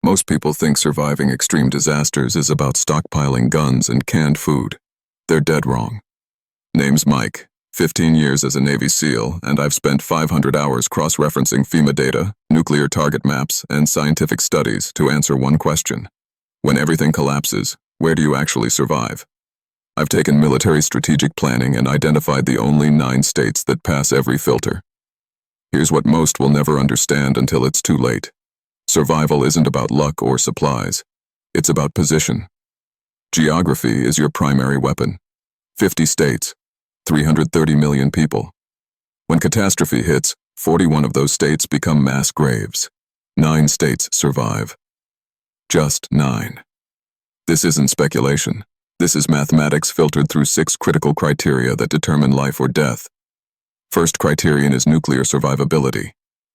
Most people think surviving extreme disasters is about stockpiling guns and canned food. They're dead wrong. Name's Mike, 15 years as a Navy SEAL, and I've spent 500 hours cross-referencing FEMA data, nuclear target maps, and scientific studies to answer one question. When everything collapses, where do you actually survive? I've taken military strategic planning and identified the only 9 states that pass every filter. Here's what most will never understand until it's too late. Survival isn't about luck or supplies. It's about position. Geography is your primary weapon. 50 states, 330 million people. When catastrophe hits, 41 of those states become mass graves. 9 states survive. Just 9. This isn't speculation. This is mathematics filtered through 6 critical criteria that determine life or death. First criterion is nuclear survivability.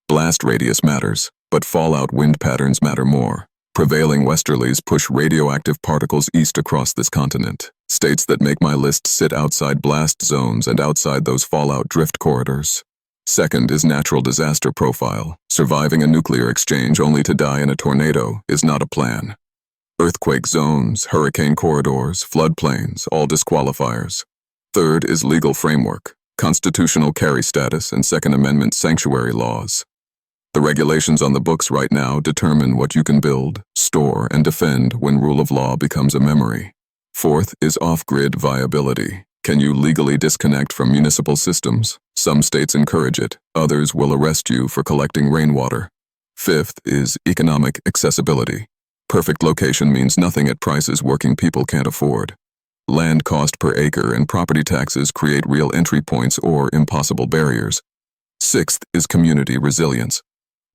Blast radius matters, but fallout wind patterns matter more. Prevailing westerlies push radioactive particles east across this continent. States that make my list sit outside blast zones and outside those fallout drift corridors. Second is natural disaster profile. Surviving a nuclear exchange only to die in a tornado is not a plan. Earthquake zones, hurricane corridors, floodplains, all disqualifiers. Third is legal framework, constitutional carry status, and Second Amendment sanctuary laws. The regulations on the books right now determine what you can build, store, and defend when rule of law becomes a memory. Fourth is off-grid viability. Can you legally disconnect from municipal systems? Some states encourage it, others will arrest you for collecting rainwater. Fifth is economic accessibility. Perfect location means nothing at prices working people can't afford. Land cost per acre and property taxes create real entry points or impossible barriers. Sixth is community resilience.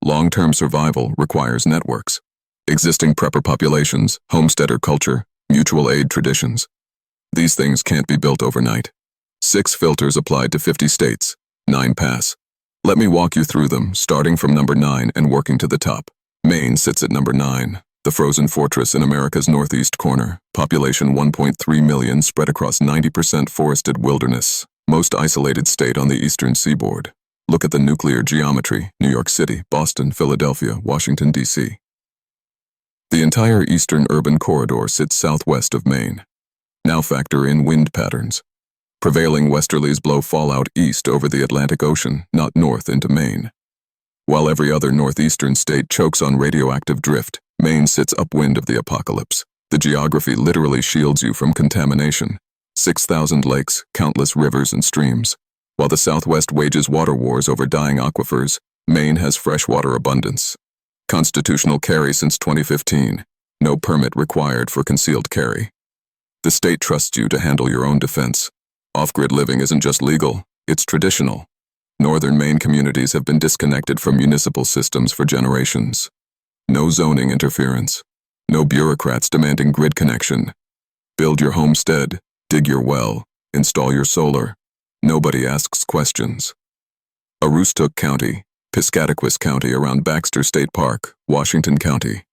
Long-term survival requires networks. Existing prepper populations, homesteader culture, mutual aid traditions. These things can't be built overnight. 6 filters applied to 50 states, 9 pass. Let me walk you through them, starting from number 9 and working to the top. Maine sits at number 9. The frozen fortress in America's northeast corner, population 1.3 million spread across 90% forested wilderness, most isolated state on the eastern seaboard. Look at the nuclear geometry: New York City, Boston, Philadelphia, Washington, D.C. The entire eastern urban corridor sits southwest of Maine. Now factor in wind patterns. Prevailing westerlies blow fallout east over the Atlantic Ocean, not north into Maine. While every other northeastern state chokes on radioactive drift, Maine sits upwind of the apocalypse. The geography literally shields you from contamination. 6,000 lakes, countless rivers and streams. While the Southwest wages water wars over dying aquifers, Maine has freshwater abundance. Constitutional carry since 2015. No permit required for concealed carry. The state trusts you to handle your own defense. Off-grid living isn't just legal, it's traditional. Northern Maine communities have been disconnected from municipal systems for generations. No zoning interference. No bureaucrats demanding grid connection. Build your homestead, dig your well, install your solar. Nobody asks questions. Aroostook County, Piscataquis County around Baxter State Park, Washington County.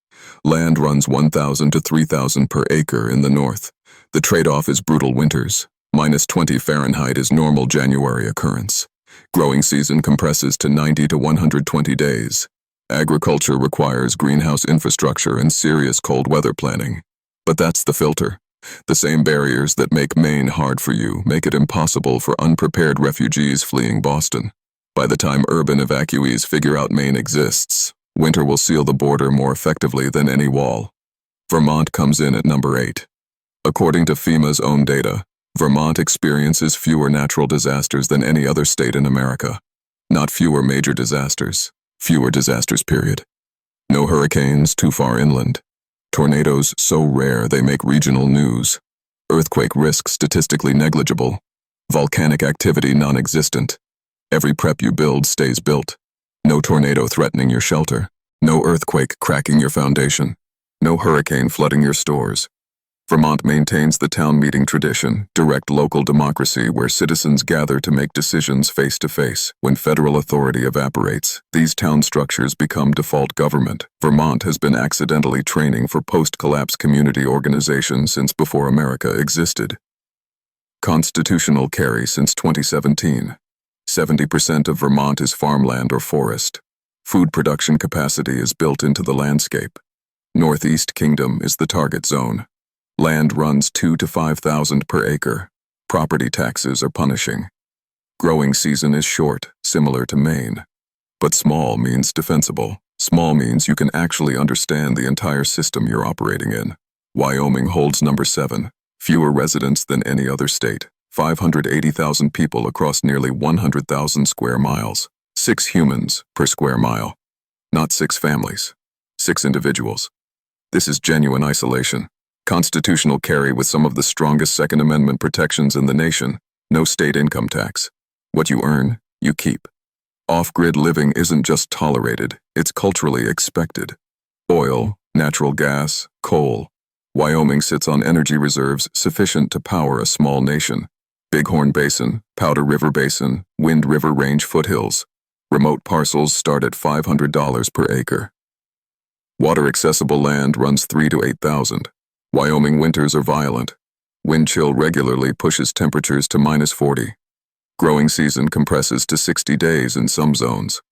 Land runs 1,000 to 3,000 per acre in the north. The trade-off is brutal winters. -20 Fahrenheit is normal January occurrence. Growing season compresses to 90 to 120 days. Agriculture requires greenhouse infrastructure and serious cold weather planning. But that's the filter. The same barriers that make Maine hard for you make it impossible for unprepared refugees fleeing Boston. By the time urban evacuees figure out Maine exists, winter will seal the border more effectively than any wall. Vermont comes in at number 8. According to FEMA's own data, Vermont experiences fewer natural disasters than any other state in America. Not fewer major disasters. Fewer disasters, period. No hurricanes too far inland. Tornadoes so rare they make regional news. Earthquake risk statistically negligible. Volcanic activity non-existent. Every prep you build stays built. No tornado threatening your shelter. No earthquake cracking your foundation. No hurricane flooding your stores. Vermont maintains the town meeting tradition, direct local democracy where citizens gather to make decisions face-to-face. When federal authority evaporates, these town structures become default government. Vermont has been accidentally training for post-collapse community organization since before America existed. Constitutional carry since 2017. 70% of Vermont is farmland or forest. Food production capacity is built into the landscape. Northeast Kingdom is the target zone. Land runs 2 to 5,000 per acre. Property taxes are punishing. Growing season is short, similar to Maine. But small means defensible. Small means you can actually understand the entire system you're operating in. Wyoming holds number 7, fewer residents than any other state. 580,000 people across nearly 100,000 square miles. 6 humans per square mile. Not 6 families. 6 individuals. This is genuine isolation. Constitutional carry with some of the strongest Second Amendment protections in the nation. No state income tax. What you earn, you keep. Off-grid living isn't just tolerated, it's culturally expected. Oil, natural gas, coal. Wyoming sits on energy reserves sufficient to power a small nation. Bighorn Basin, Powder River Basin, Wind River Range foothills. Remote parcels start at $500 per acre. Water-accessible land runs 3 to 8,000. Wyoming winters are violent. Wind chill regularly pushes temperatures to -40. Growing season compresses to 60 days in some zones.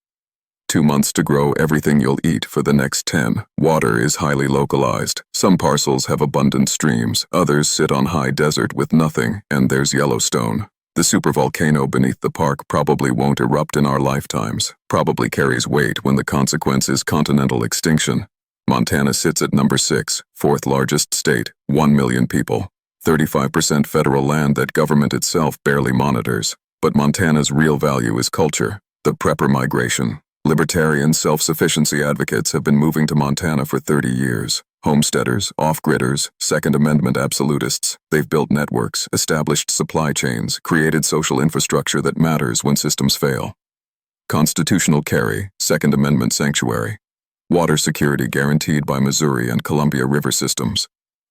2 months to grow everything you'll eat for the next 10. Water is highly localized. Some parcels have abundant streams, others sit on high desert with nothing, and there's Yellowstone. The supervolcano beneath the park probably won't erupt in our lifetimes, probably carries weight when the consequence is continental extinction. Montana sits at number 6, 4th largest state, 1 million people. 35% federal land that government itself barely monitors. But Montana's real value is culture, the prepper migration. Libertarian self-sufficiency advocates have been moving to Montana for 30 years. Homesteaders, off-gridders, Second Amendment absolutists. They've built networks, established supply chains, created social infrastructure that matters when systems fail. Constitutional carry, Second Amendment sanctuary. Water security guaranteed by Missouri and Columbia River systems.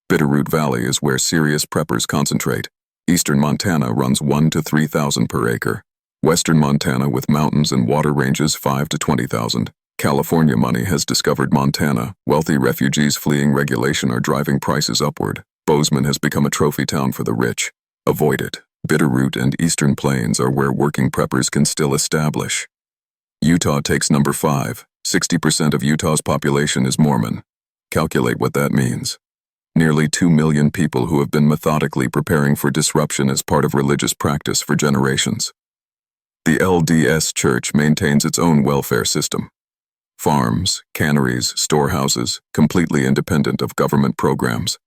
Bitterroot Valley is where serious preppers concentrate. Eastern Montana runs 1 to 3,000 per acre. Western Montana with mountains and water ranges 5 to 20,000. California money has discovered Montana. Wealthy refugees fleeing regulation are driving prices upward. Bozeman has become a trophy town for the rich. Avoid it. Bitterroot and Eastern Plains are where working preppers can still establish. Utah takes number 5. 60% of Utah's population is Mormon. Calculate what that means. Nearly 2 million people who have been methodically preparing for disruption as part of religious practice for generations. The LDS Church maintains its own welfare system. Farms, canneries, storehouses, completely independent of government programs.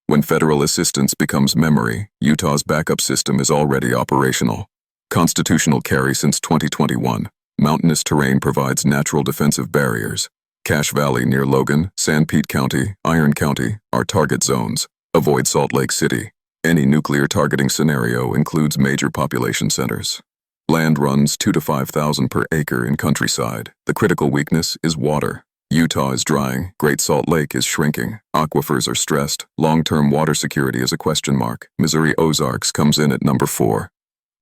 When federal assistance becomes memory, Utah's backup system is already operational. Constitutional carry since 2021. Mountainous terrain provides natural defensive barriers. Cache Valley near Logan, Sanpete County, Iron County are target zones. Avoid Salt Lake City. Any nuclear targeting scenario includes major population centers. Land runs 2 to 5,000 per acre in countryside. The critical weakness is water. Utah is drying. Great Salt Lake is shrinking. Aquifers are stressed. Long-term water security is a question mark. Missouri Ozarks comes in at number 4.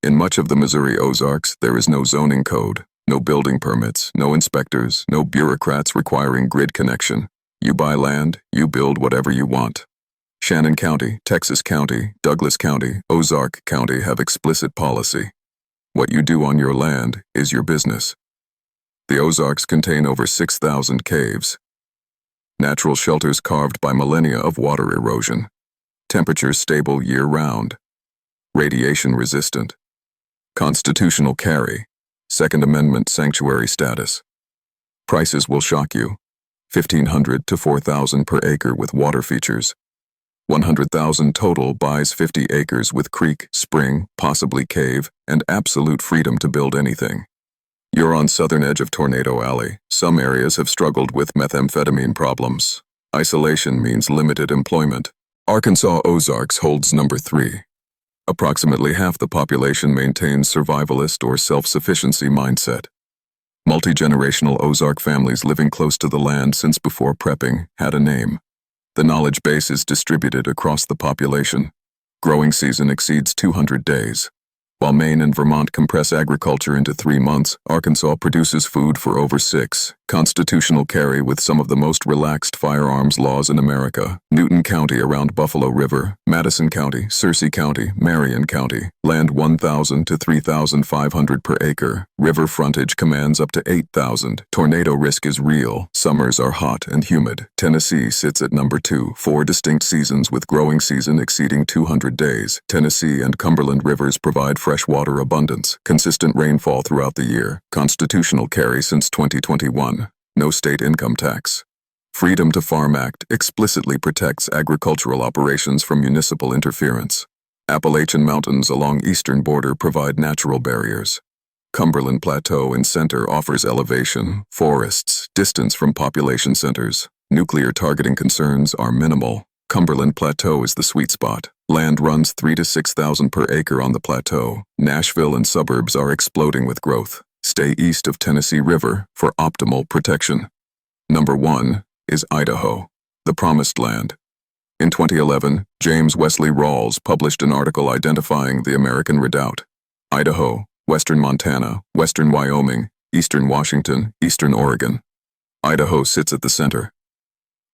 In much of the Missouri Ozarks, there is no zoning code. No building permits, no inspectors, no bureaucrats requiring grid connection. You buy land, you build whatever you want. Shannon County, Texas County, Douglas County, Ozark County have explicit policy. What you do on your land is your business. The Ozarks contain over 6,000 caves. Natural shelters carved by millennia of water erosion. Temperatures stable year-round. Radiation resistant. Constitutional carry. Second Amendment sanctuary status. Prices will shock you. $1,500 to $4,000 per acre with water features. $100,000 total buys 50 acres with creek, spring, possibly cave, and absolute freedom to build anything. You're on southern edge of Tornado Alley. Some areas have struggled with methamphetamine problems. Isolation means limited employment. Arkansas Ozarks holds number 3. Approximately half the population maintains survivalist or self-sufficiency mindset. Multi-generational Ozark families living close to the land since before prepping had a name. The knowledge base is distributed across the population. Growing season exceeds 200 days. While Maine and Vermont compress agriculture into 3 months, Arkansas produces food for over 6. Constitutional carry with some of the most relaxed firearms laws in America. Newton County around Buffalo River, Madison County, Searcy County, Marion County. Land 1,000 to 3,500 per acre. River frontage commands up to 8,000. Tornado risk is real. Summers are hot and humid. Tennessee sits at number 2. 4 distinct seasons with growing season exceeding 200 days. Tennessee and Cumberland rivers provide freshwater abundance. Consistent rainfall throughout the year. Constitutional carry since 2021. No state income tax. Freedom to Farm Act explicitly protects agricultural operations from municipal interference. Appalachian Mountains along eastern border provide natural barriers. Cumberland Plateau in center offers elevation, forests, distance from population centers. Nuclear targeting concerns are minimal. Cumberland Plateau is the sweet spot. Land runs 3,000 to 6,000 per acre on the plateau. Nashville and suburbs are exploding with growth. Stay east of Tennessee River for optimal protection. Number 1 is Idaho, the Promised Land. In 2011, James Wesley Rawls published an article identifying the American Redoubt. Idaho, western Montana, western Wyoming, eastern Washington, eastern Oregon. Idaho sits at the center.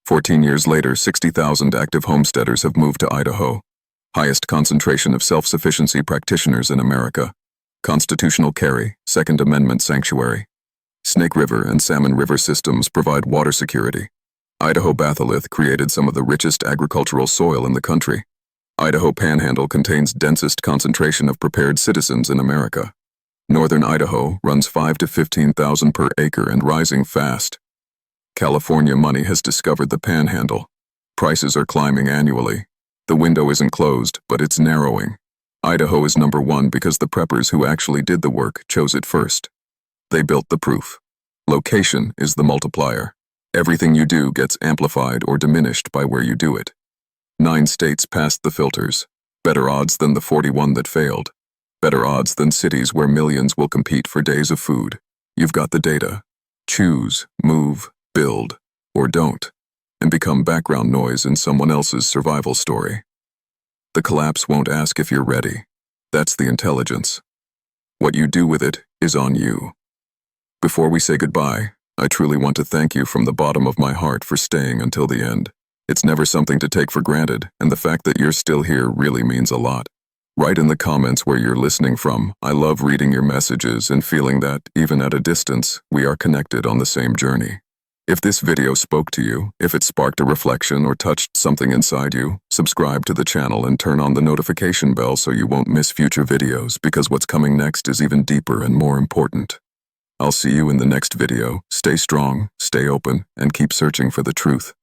14 years later, 60,000 active homesteaders have moved to Idaho. Highest concentration of self-sufficiency practitioners in America. Constitutional carry, Second Amendment sanctuary. Snake River and Salmon River systems provide water security. Idaho batholith created some of the richest agricultural soil in the country. Idaho Panhandle contains densest concentration of prepared citizens in America. Northern Idaho runs 5,000 to 15,000 per acre and rising fast. California money has discovered the Panhandle. Prices are climbing annually. The window isn't closed, but it's narrowing. Idaho is number 1 because the preppers who actually did the work chose it first. They built the proof. Location is the multiplier. Everything you do gets amplified or diminished by where you do it. 9 states passed the filters. Better odds than the 41 that failed. Better odds than cities where millions will compete for days of food. You've got the data. Choose, move, build, or don't, and become background noise in someone else's survival story. The collapse won't ask if you're ready. That's the intelligence. What you do with it is on you. Before we say goodbye, I truly want to thank you from the bottom of my heart for staying until the end. It's never something to take for granted, and the fact that you're still here really means a lot. Write in the comments where you're listening from. I love reading your messages and feeling that, even at a distance, we are connected on the same journey. If this video spoke to you, if it sparked a reflection or touched something inside you, subscribe to the channel and turn on the notification bell so you won't miss future videos, because what's coming next is even deeper and more important. I'll see you in the next video. Stay strong, stay open, and keep searching for the truth.